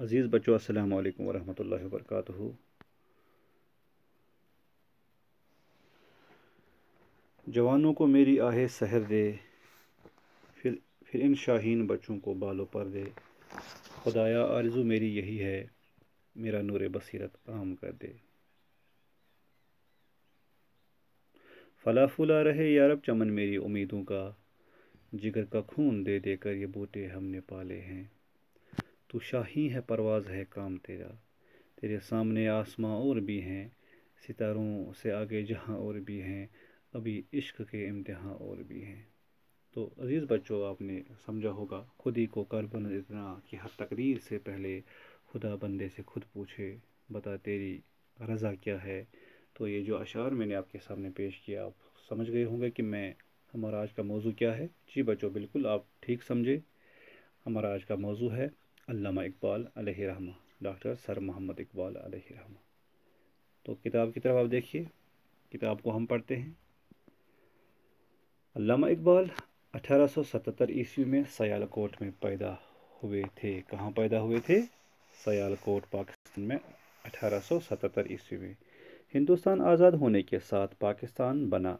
عزیز بچوں، السلام علیکم ورحمۃ اللہ وبرکاتہ۔ جوانوں کو میری آہ سحر دے، پھر ان شاہین بچوں کو بالوں پر دے۔ خدایا آرزو میری یہی ہے، میرا نور بصیرت عام کر دے۔ پھلا پھولا رہے یارب چمن میری امیدوں کا، جگر کا خون دے دے کر یہ بوٹے ہم نے پالے ہیں۔ تو شاہی ہے، پرواز ہے کام تیرا، تیرے سامنے آسماں اور بھی ہیں، ستاروں سے آگے جہاں اور بھی ہیں، ابھی عشق کے امتحان اور بھی ہیں۔ تو عزیز بچوں، آپ نے سمجھا ہوگا، خود ہی کو کر بن اتنا کہ ہر تقریر سے پہلے خدا بندے سے خود پوچھے، بتا تیری رضا کیا ہے۔ تو یہ جو اشعار میں نے آپ کے سامنے پیش کیا، آپ سمجھ گئے ہوں گے کہ ہمارا آج کا موضوع کیا ہے۔ جی بچوں، بالکل آپ ٹھیک سمجھے، ہمارا آج کا موضوع ہے علامہ اقبال علیہ رحمہ، ڈاکٹر سر محمد اقبال علیہ رحمہ۔ تو کتاب کی طرف آپ دیکھیے، کتاب کو ہم پڑھتے ہیں۔ علامہ اقبال 1877 میں سیالکوٹ میں پیدا ہوئے تھے۔ کہاں پیدا ہوئے تھے؟ سیالکوٹ، پاکستان میں 1877 میں۔ ہندوستان آزاد ہونے کے ساتھ پاکستان بنا۔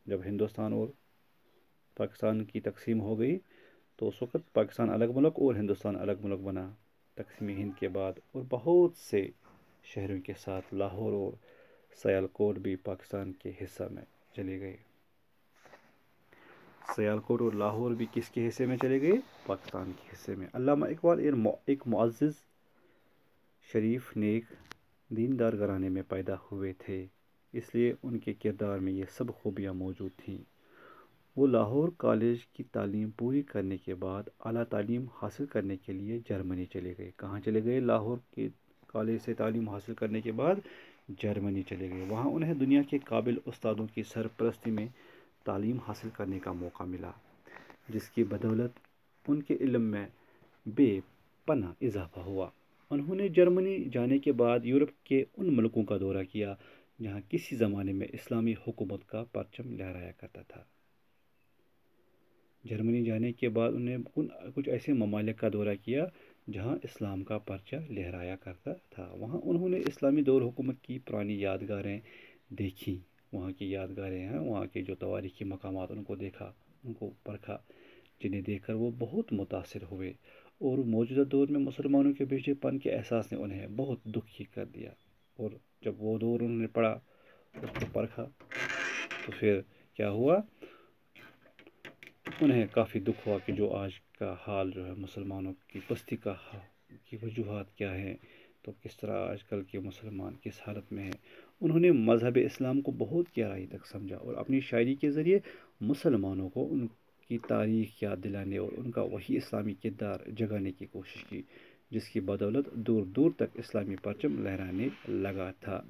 جب ہندوستان اور پاکستان کی تقسیم ہو گئی تو اس وقت پاکستان الگ ملک اور ہندوستان الگ ملک بنا۔ تقسیم ہند کے بعد اور بہت سے شہروں کے ساتھ لاہور اور سیالکوٹ بھی پاکستان کے حصہ میں چلے گئے۔ سیالکوٹ اور لاہور بھی کس کے حصے میں چلے گئے؟ پاکستان کے حصے میں۔ علامہ اقبال ایک معزز، شریف، نیک، دیندار گھرانے میں پیدا ہوئے تھے، اس لیے ان کے کردار میں یہ سب خوبیاں موجود تھیں۔ وہ لاہور کالج کی تعلیم پوری کرنے کے بعد اعلیٰ تعلیم حاصل کرنے کے لیے جرمنی چلے گئے۔ کہاں چلے گئے؟ لاہور کے کالج سے تعلیم حاصل کرنے کے بعد جرمنی چلے گئے۔ وہاں انہیں دنیا کے قابل استادوں کی سرپرستی میں تعلیم حاصل کرنے کا موقع ملا، جس کی بدولت ان کے علم میں بے پناہ اضافہ ہوا۔ انہوں نے جرمنی جانے کے بعد یورپ کے ان ملکوں کا دورہ کیا جہاں کسی زمانے میں اسلامی حکومت کا پرچم لہرایا کرتا تھا۔ جرمنی جانے کے بعد انہیں کچھ ایسے ممالک کا دورہ کیا جہاں اسلام کا پرچم لہرایا کرتا تھا۔ وہاں انہوں نے اسلامی دور حکومت کی پرانی یادگاریں دیکھیں، وہاں کی یادگاریں ہیں، وہاں کے جو تاریخی مقامات ان کو دیکھا، ان کو پرکھا، جنہیں دیکھ کر وہ بہت متاثر ہوئے، اور موجودہ دور میں مسلمانوں کے بھیجے پن کے احساس نے انہیں بہت دکھی کر دیا۔ اور جب وہ دور انہوں نے پڑھا، اس کو پرکھا، تو پھر کیا ہوا؟ انہیں کافی دکھ ہوا کہ جو آج کا حال جو ہے، مسلمانوں کی پستی کی وجوہات کیا ہیں، تو کس طرح آج کل کے مسلمان کس حالت میں ہیں۔ انہوں نے مذہب اسلام کو بہت گہرائی تک سمجھا اور اپنی شاعری کے ذریعے مسلمانوں کو ان کی تاریخ یاد دلانے اور ان کا وہی اسلامی کردار جگانے کی کوشش کی، جس کی بدولت دور دور تک اسلامی پرچم لہرانے لگا تھا۔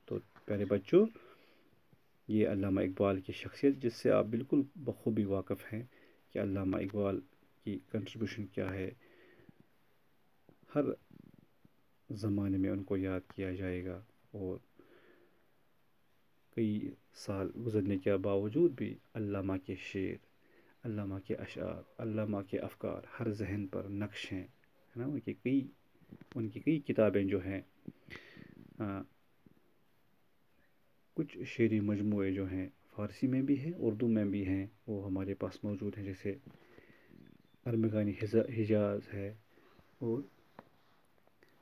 تو پیارے بچوں، یہ علامہ اقبال کی شخصیت، جس سے آپ بالکل بخوبی واقف ہیں کہ علامہ اقبال کی کنٹریبیوشن کیا ہے، ہر زمانے میں ان کو یاد کیا جائے گا، اور کئی سال گزرنے کے باوجود بھی علامہ کے شعر، علامہ کے اشعار، علامہ کے افکار ہر ذہن پر نقش ہیں، ہے نا۔ ان کی کئی کتابیں جو ہیں، کچھ شعری مجموعے جو ہیں فارسی میں بھی ہیں، اردو میں بھی ہیں، وہ ہمارے پاس موجود ہیں، جیسے ارمغانی حجاز ہے اور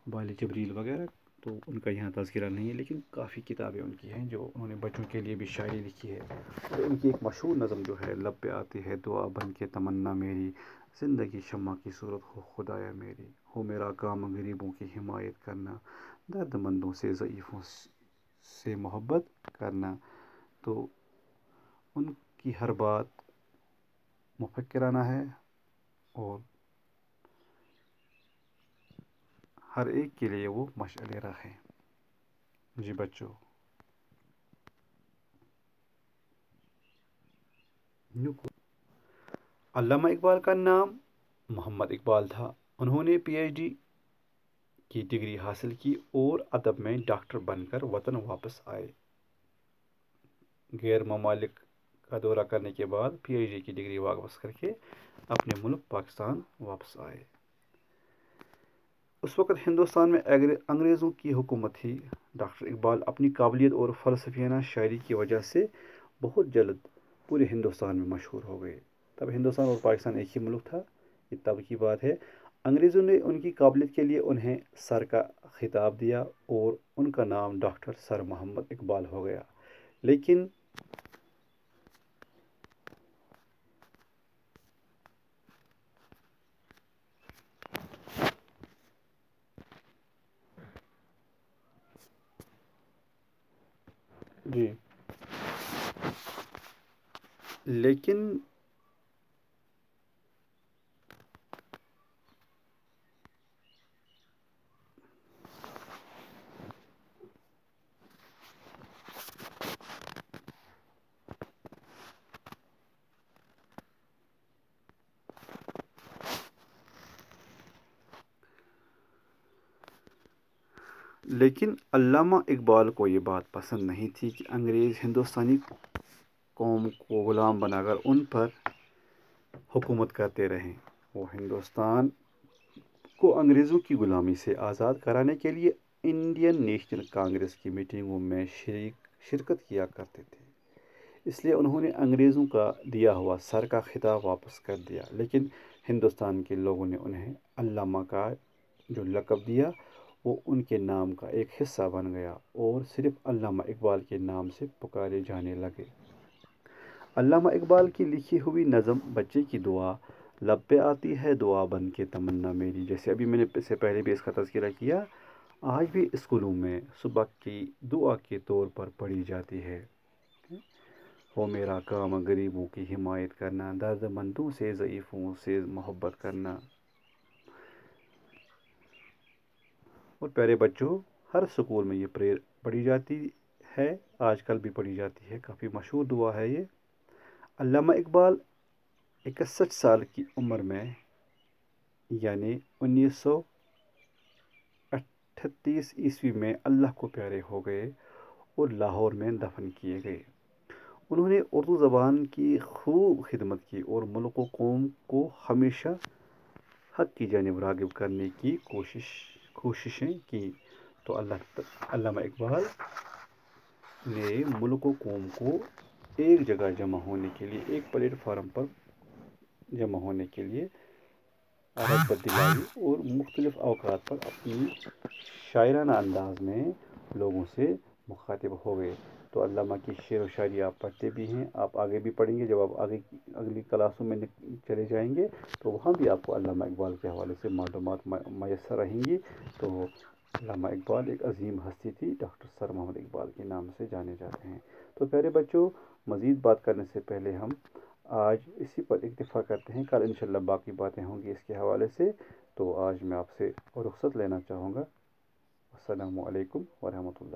بال جبریل وغیرہ۔ تو ان کا یہاں تذکرہ نہیں ہے، لیکن کافی کتابیں ان کی ہیں جو انہوں نے بچوں کے لیے بھی شاعری لکھی ہے۔ اور ان کی ایک مشہور نظم جو ہے، لب پہ آتی ہے دعا بن کے تمنا میری، زندگی شمع کی صورت ہو خدایا میری، ہو میرا کام غریبوں کی حمایت کرنا، درد مندوں سے، ضعیفوں سے محبت کرنا۔ تو ان کی ہر بات مفکرانہ ہے اور ہر ایک کے لیے وہ مشعل راہ ہے۔ جی بچوں، علامہ اقبال کا نام محمد اقبال تھا۔ انہوں نے پی ایچ ڈی کی ڈگری حاصل کی اور ادب میں ڈاکٹر بن کر وطن واپس آئے۔ غیر ممالک کا دورہ کرنے کے بعد پی ایچ ڈی کی ڈگری واپس کر کے اپنے ملک پاکستان واپس آئے۔ اس وقت ہندوستان میں انگریزوں کی حکومت تھی۔ ڈاکٹر اقبال اپنی قابلیت اور فلسفیانہ شاعری کی وجہ سے بہت جلد پورے ہندوستان میں مشہور ہو گئے۔ تب ہندوستان اور پاکستان ایک ہی ملک تھا، یہ تب کی بات ہے۔ انگریزوں نے ان کی قابلیت کے لیے انہیں سر کا خطاب دیا اور ان کا نام ڈاکٹر سر محمد اقبال ہو گیا۔ لیکن جی لیکن لیکن علامہ اقبال کو یہ بات پسند نہیں تھی کہ انگریز ہندوستانی قوم کو غلام بنا کر ان پر حکومت کرتے رہیں۔ وہ ہندوستان کو انگریزوں کی غلامی سے آزاد کرانے کے لیے انڈین نیشنل کانگریس کی میٹنگوں میں شرکت کیا کرتے تھے۔ اس لیے انہوں نے انگریزوں کا دیا ہوا سر کا خطاب واپس کر دیا، لیکن ہندوستان کے لوگوں نے انہیں علامہ کا جو لقب دیا وہ ان کے نام کا ایک حصہ بن گیا اور صرف علامہ اقبال کے نام سے پکارے جانے لگے۔ علامہ اقبال کی لکھی ہوئی نظم بچے کی دعا لب پہ آتی ہے دعا بن کے تمنا میری، جیسے ابھی میں نے اس سے پہلے بھی اس کا تذکرہ کیا، آج بھی اسکولوں میں صبح کی دعا کے طور پر پڑھی جاتی ہے۔ وہ میرا کام غریبوں کی حمایت کرنا، درد مندوں سے ضعیفوں سے محبت کرنا۔ اور پیارے بچوں، ہر اسکول میں یہ پریئر پڑھی جاتی ہے، آج کل بھی پڑھی جاتی ہے، کافی مشہور دعا ہے یہ۔ علامہ اقبال 61 سال کی عمر میں یعنی 1938 عیسوی میں اللہ کو پیارے ہو گئے اور لاہور میں دفن کیے گئے۔ انہوں نے اردو زبان کی خوب خدمت کی اور ملک و قوم کو ہمیشہ حق کی جانب راغب کرنے کی کوششیں کی۔ تو علامہ اقبال نے ملک و قوم کو ایک جگہ جمع ہونے کے لیے، ایک پلیٹ فارم پر جمع ہونے کے لیے رغبت دلائی اور مختلف اوقات پر اپنی شاعرانہ انداز میں لوگوں سے مخاطب ہو گئے۔ تو علامہ کی شعر و شاعری آپ پڑھتے بھی ہیں، آپ آگے بھی پڑھیں گے، جب آپ اگلی کلاسوں میں چلے جائیں گے تو وہاں بھی آپ کو علامہ اقبال کے حوالے سے معلومات میسر رہیں گی۔ تو علامہ اقبال ایک عظیم ہستی تھی، ڈاکٹر سر محمد اقبال کے نام سے جانے جاتے ہیں۔ تو پیارے بچوں، مزید بات کرنے سے پہلے ہم آج اسی پر اکتفا کرتے ہیں، کل انشاءاللہ باقی باتیں ہوں گی اس کے حوالے سے۔ تو آج میں آپ سے رخصت لینا چاہوں گا۔ السلام علیکم ورحمۃ اللہ۔